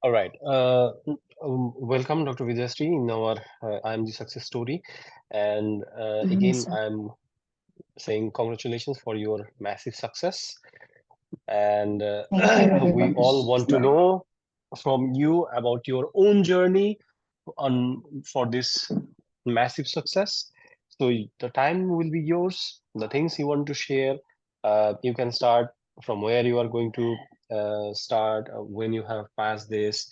All right. Welcome, Dr. Vidya in our IMG success story. And Yes, again, sir. I'm saying congratulations for your massive success. And Thank you very we all much. want to know from you about your own journey on for this massive success. So the time will be yours. The things you want to share, you can start from where you are going to start, when you have passed this,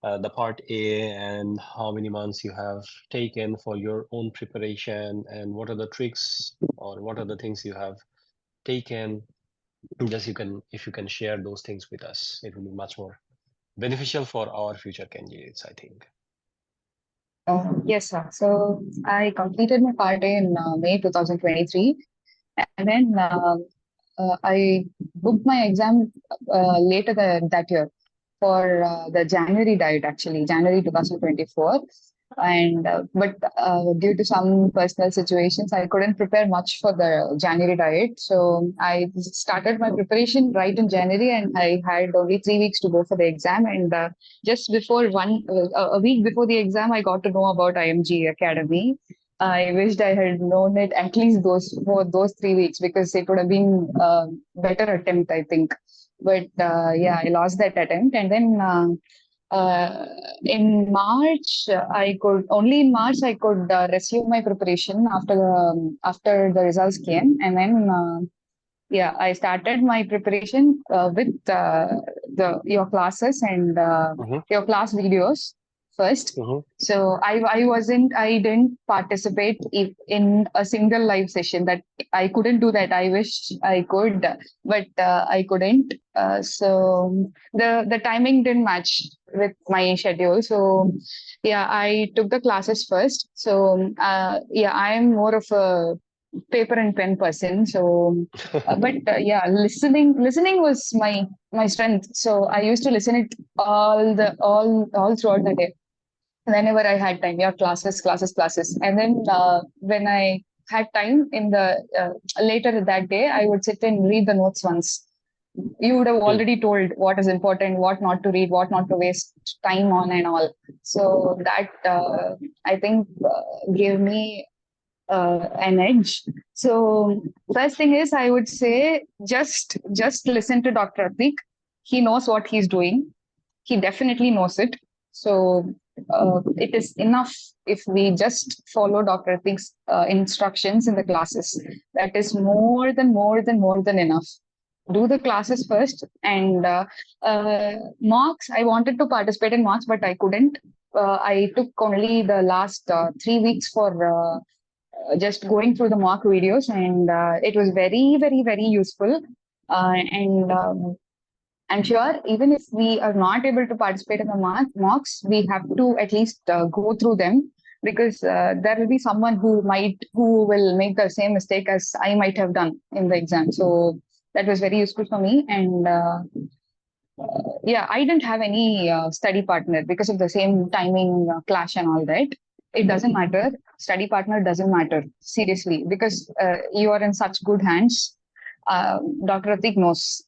the part A, and how many months you have taken for your own preparation, and what are the tricks or what are the things you have taken. Just you can, if you can share those things with us, it will be much more beneficial for our future candidates, I think. Yes, sir. So I completed my part in May 2023, and then I booked my exam later that year for the January diet, actually, January 2024. And but due to some personal situations, I couldn't prepare much for the January diet. So I started my preparation right in January, and I had only 3 weeks to go for the exam. And just before a week before the exam, I got to know about IMG Academy. I wished I had known it at least those 3 weeks, because it would have been a better attempt, I think. But yeah, I lost that attempt, and then uh, in March, I could only in March I could resume my preparation after the results came, and then yeah, I started my preparation with the your classes and Mm-hmm, your class videos first. mm-hmm. So I didn't participate in a single live session. That I couldn't do that. I wish I could, but I couldn't. So the timing didn't match with my schedule. So yeah, I took the classes first. So yeah, I am more of a paper and pen person. So but yeah, listening was my strength. So I used to listen it all throughout the day whenever I had time. Yeah, classes, and then when I had time in the later that day, I would sit and read the notes once. You would have Hmm. already told what is important, what not to read, what not to waste time on, and all. So that I think gave me an edge. So first thing is, I would say just listen to Dr. Atik. He knows what he's doing. He definitely knows it. So it is enough if we just follow Dr. Atik's instructions in the classes. That is more than enough. Do the classes first, and mocks. I wanted to participate in mocks, but I couldn't. I took only the last 3 weeks for just going through the mock videos, and it was very useful. And I'm sure even if we are not able to participate in the mocks, we have to at least go through them, because there will be someone who will make the same mistake as I might have done in the exam. So that was very useful for me. And yeah, I didn't have any study partner because of the same timing clash and all that. It doesn't matter. Study partner doesn't matter, seriously, because you are in such good hands. Dr. Atik knows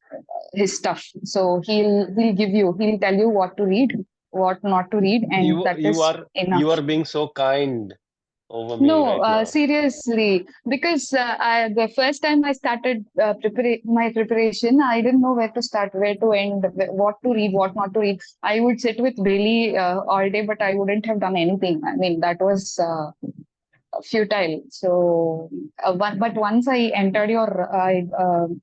his stuff, so he'll tell you what to read, what not to read, and You that you is are you enough. are being so kind over me No, right now. seriously, because the first time I started my preparation, I didn't know where to start, where to end, what to read, what not to read. I would sit with Bailey all day, but I wouldn't have done anything. I mean, that was futile. So, but once I entered I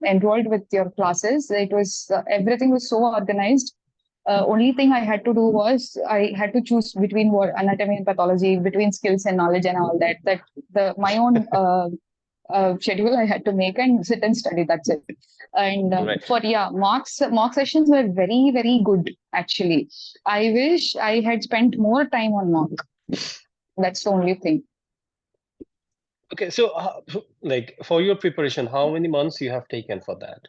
enrolled with your classes, it was everything was so organized. Only thing I had to do was I had to choose between what anatomy and pathology, between skills and knowledge and all that. That the my own schedule I had to make and sit and study. That's it. And Right. for yeah, mock sessions were very good actually. I wish I had spent more time on mock. That's the only thing. Okay, so like for your preparation, how many months you have taken for that?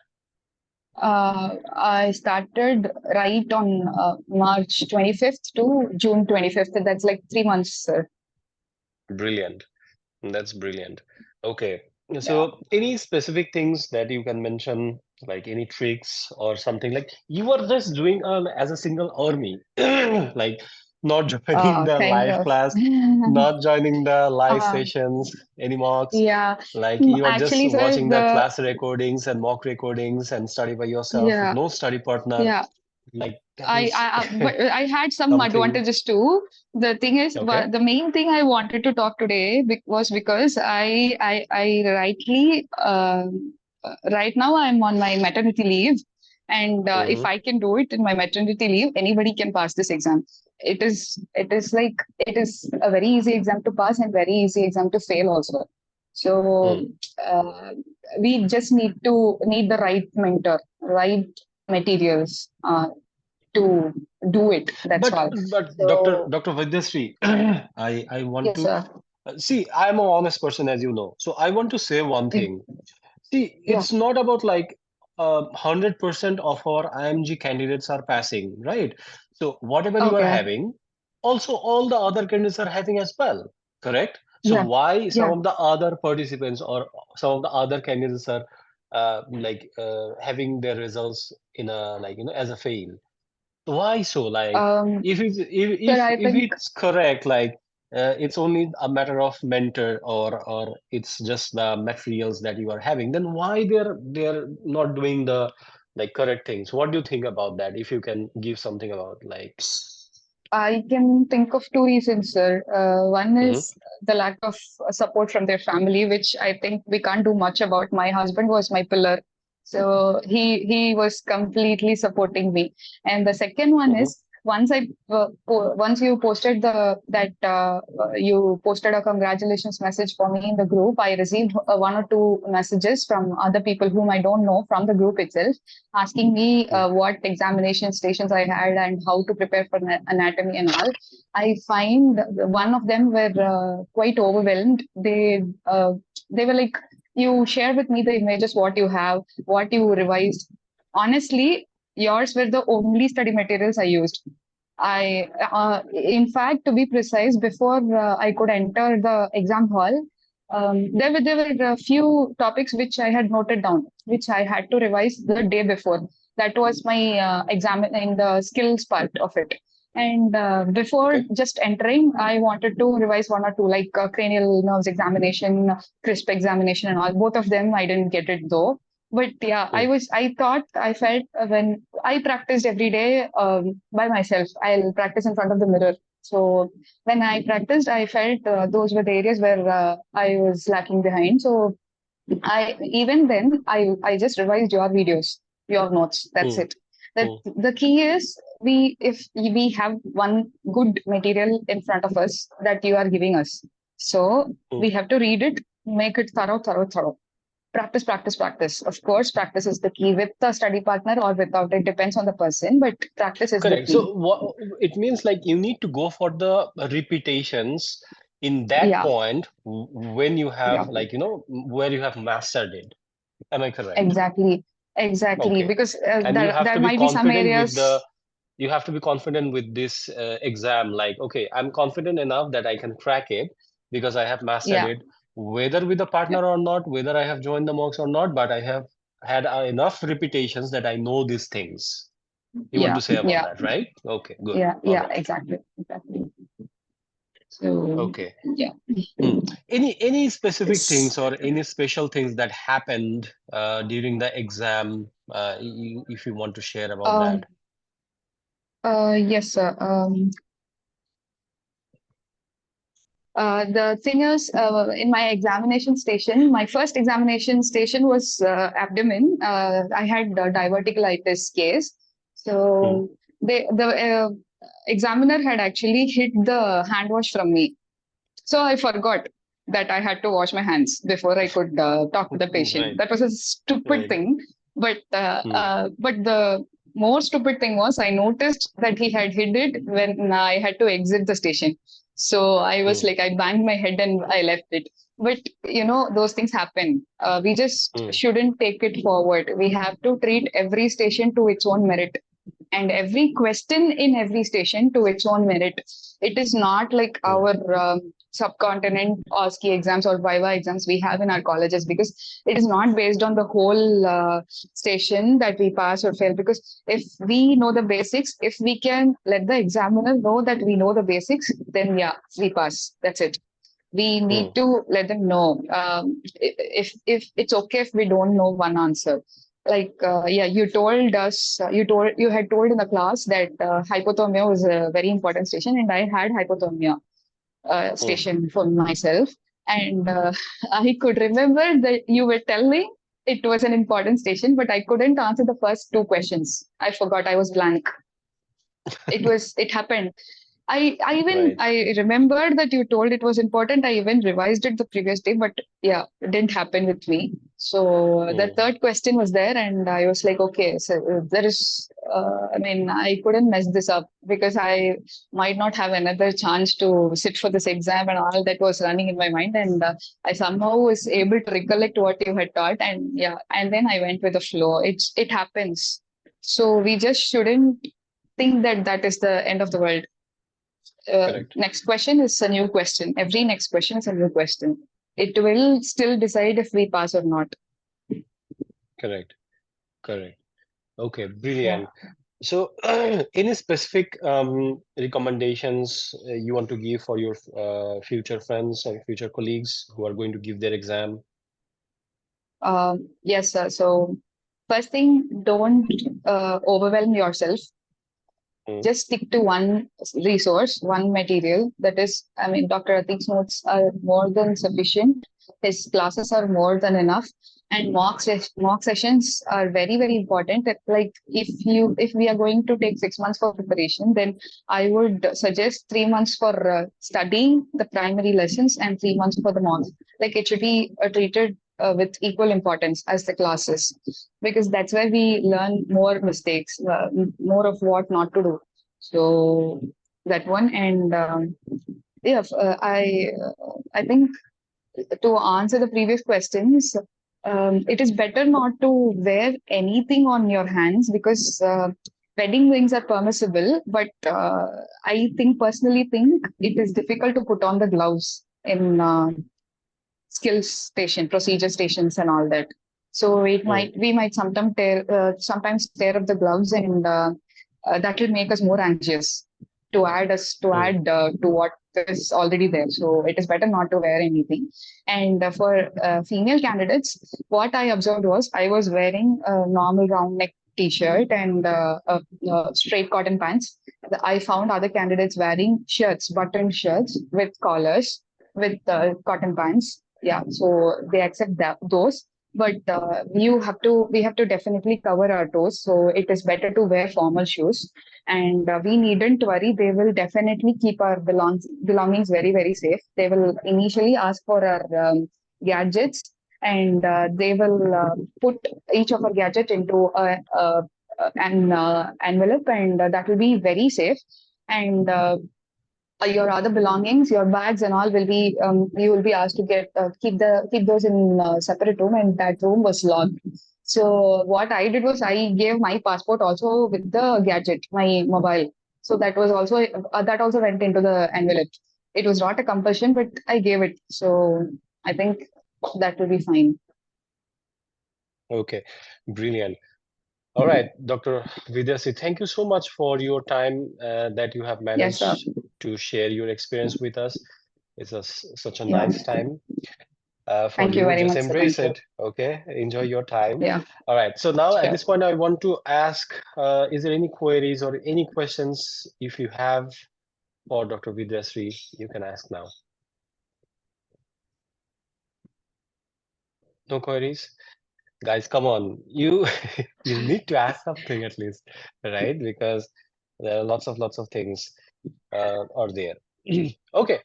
I started right on March 25th to June 25th. That's like 3 months, sir. Brilliant. That's brilliant. Okay. Yeah. So, any specific things that you can mention, like any tricks or something, like you were just doing as a single army, like not joining the Kind live of. class, not joining the live uh, sessions, any mocks, yeah. like you are just Actually, sir, watching the the class recordings and mock recordings and study by yourself with yeah, no study partner. yeah. Like that is But I had some something. advantages too. The thing is, Okay. the main thing I wanted to talk today was because I rightly right now I'm on my maternity leave, and if Mm-hmm. I can do it in my maternity leave, anybody can pass this exam. It is a very easy exam to pass and very easy exam to fail also. So Mm. uh, we just need the right mentor, right materials. To do it. That's But all. So Dr. Vidyasree, I want yes, to sir. see. I'm an honest person, as you know. So I want to say one thing. See, Yeah. it's not about like 100% of our IMG candidates are passing, right? So whatever you are Okay. having, also all the other candidates are having as well, correct? So Yeah. why some Yeah. of the other participants or some of the other candidates are having their results in a as a fail? Why so? Like, Um. Sir, I if think it's correct, like it's only a matter of mentor or it's just the materials that you are having, then why they're not doing the like correct things? What do you think about that? If you can give something about like. I can think of two reasons, sir. One Mm-hmm, is the lack of support from their family, which I think we can't do much about. My husband was my pillar, so he was completely supporting me. And the second one mm-hmm, is once you posted you posted a congratulations message for me in the group. I received one or two messages from other people whom I don't know from the group itself asking me what examination stations I had and how to prepare for anatomy and all. I find one of them were quite overwhelmed. They were like, "You share with me the images, what you have, what you revised." Honestly, yours were the only study materials I used. In fact, to be precise, before I could enter the exam hall, there were a few topics which I had noted down, which I had to revise the day before. That was my exam in the skills part of it. And before okay. just entering, I wanted to revise one or two, like cranial nerves examination, CRISP examination, and all. Both of them, I didn't get it though. But yeah, Mm, I felt when I practiced every day by myself, I'll practice in front of the mirror. So when I practiced, I felt those were the areas where I was lacking behind. So I even then I just revised your videos, your notes. That's mm, it. That mm, the key is if we have one good material in front of us that you are giving us, so mm. we have to read it, make it thorough. Practice, practice, practice. Of course, practice is the key with the study partner or without. It depends on the person, but practice is the Correct. key. So what it means like you need to go for the repetitions in that Yeah, point when you yeah. have where you have mastered it. Am I correct? Exactly, exactly. Okay. Because And you have there to be might be some confident with the areas. you have to be confident with this exam. Like, okay, I'm confident enough that I can crack it because I have mastered Yeah, it, whether with a yeah, partner or not, whether I have joined the mocks or not, but I have had enough repetitions that I know these things. You want yeah, to say about yeah, that, right? Okay, good. yeah, All yeah. right. Exactly, exactly. So Okay. yeah, Hmm. Any specific it's things or any special things that happened during the exam, if you want to share about um that? yes, sir. The thing is, in my examination station, my first examination station was abdomen. I had diverticulitis case. Hmm. So the examiner had actually hid the hand wash from me. So I forgot that I had to wash my hands before I could talk to the patient. Right, That was a stupid right. thing. Hmm. But the more stupid thing was I noticed that he had hid it when I had to exit the station. So I was Hmm. like, I banged my head and I left it. But those things happen. We just Hmm. shouldn't take it forward. We have to treat every station to its own merit. and every question in every station to its own merit. It is not like our subcontinent OSCE exams or Viva exams we have in our colleges, because it is not based on the whole station that we pass or fail. Because if we know the basics, if we can let the examiner know that we know the basics, then yeah, we pass. That's it. We need to let them know if it's okay if we don't know one answer. Like yeah, you told us, you had told in the class that hypothermia was a very important station, and I had hypothermia station for myself. And I could remember that you were telling it was an important station, but I couldn't answer the first two questions. I forgot, I was blank. It happened. Right. I remembered that you told it was important. I even revised it the previous day, but yeah, it didn't happen with me. So the third question was there, and I was like, okay, so there is. I mean, I couldn't mess this up because I might not have another chance to sit for this exam, and all that was running in my mind. And I somehow was able to recollect what you had taught, and yeah, and then I went with the flow. It happens. So we just shouldn't think that that is the end of the world. Correct. Next question is a new question. Every next question is a new question. It will still decide if we pass or not. Correct. Correct. Okay, Yeah. brilliant. So, any specific recommendations you want to give for your future friends or future colleagues who are going to give their exam? Yes, sir. So first thing, don't overwhelm yourself. Mm, Just stick to one resource, one material. That is, I mean, Dr. Atik's notes are more than sufficient. His classes are more than enough. And mock sessions are very, very important. Like if we are going to take 6 months for preparation, then I would suggest 3 months for studying the primary lessons and 3 months for the mocks. Like it should be treated with equal importance as the classes, because that's where we learn more mistakes, more of what not to do. So that one. And yeah, I think to answer the previous questions, it is better not to wear anything on your hands, because wedding rings are permissible, but I think personally think it is difficult to put on the gloves in skills station, procedure stations, and all that. So mm, we might sometimes tear up the gloves, and that will make us more anxious to mm, add to what is already there. So it is better not to wear anything. And for female candidates, what I observed was I was wearing a normal round neck t-shirt and straight cotton pants. I found other candidates wearing shirts, buttoned shirts with collars, with cotton pants. Yeah, so they accept those. But we have to definitely cover our toes. So it is better to wear formal shoes, and we needn't worry. They will definitely keep our belongings very, very safe. They will initially ask for our gadgets, and they will put each of our gadget into an envelope, and that will be very safe. And your other belongings, your bags and all will be you will be asked to keep those in separate room, and that room was locked. So what I did was I gave my passport also with the gadget, my mobile. So that also went into the envelope. It was not a compulsion, but I gave it. So I think that will be fine. okay, brilliant. All right, Dr. Vidyasi, thank you so much for your time that you have Yes, sir. managed to share your experience with us. It's such a Yeah. nice time for Thank you you. very Just much, sir. embrace Thank you. it, okay? Enjoy your time. Yeah, All right, so now at sure. this point, I want to ask, is there any queries or any questions if you have for Dr. Vidyasri, you can ask now. No queries? Guys, come on. You you need to ask something at least, right? Because there are lots of things are there. Okay,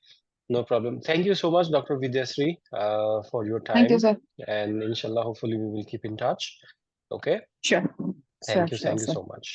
no problem. Thank you so much, Dr. Vidyasri, for your Thank you, time. sir. And inshallah, hopefully we will keep in touch. Okay. Sure. Sure, Thank you. sure, Thank you sir. so much.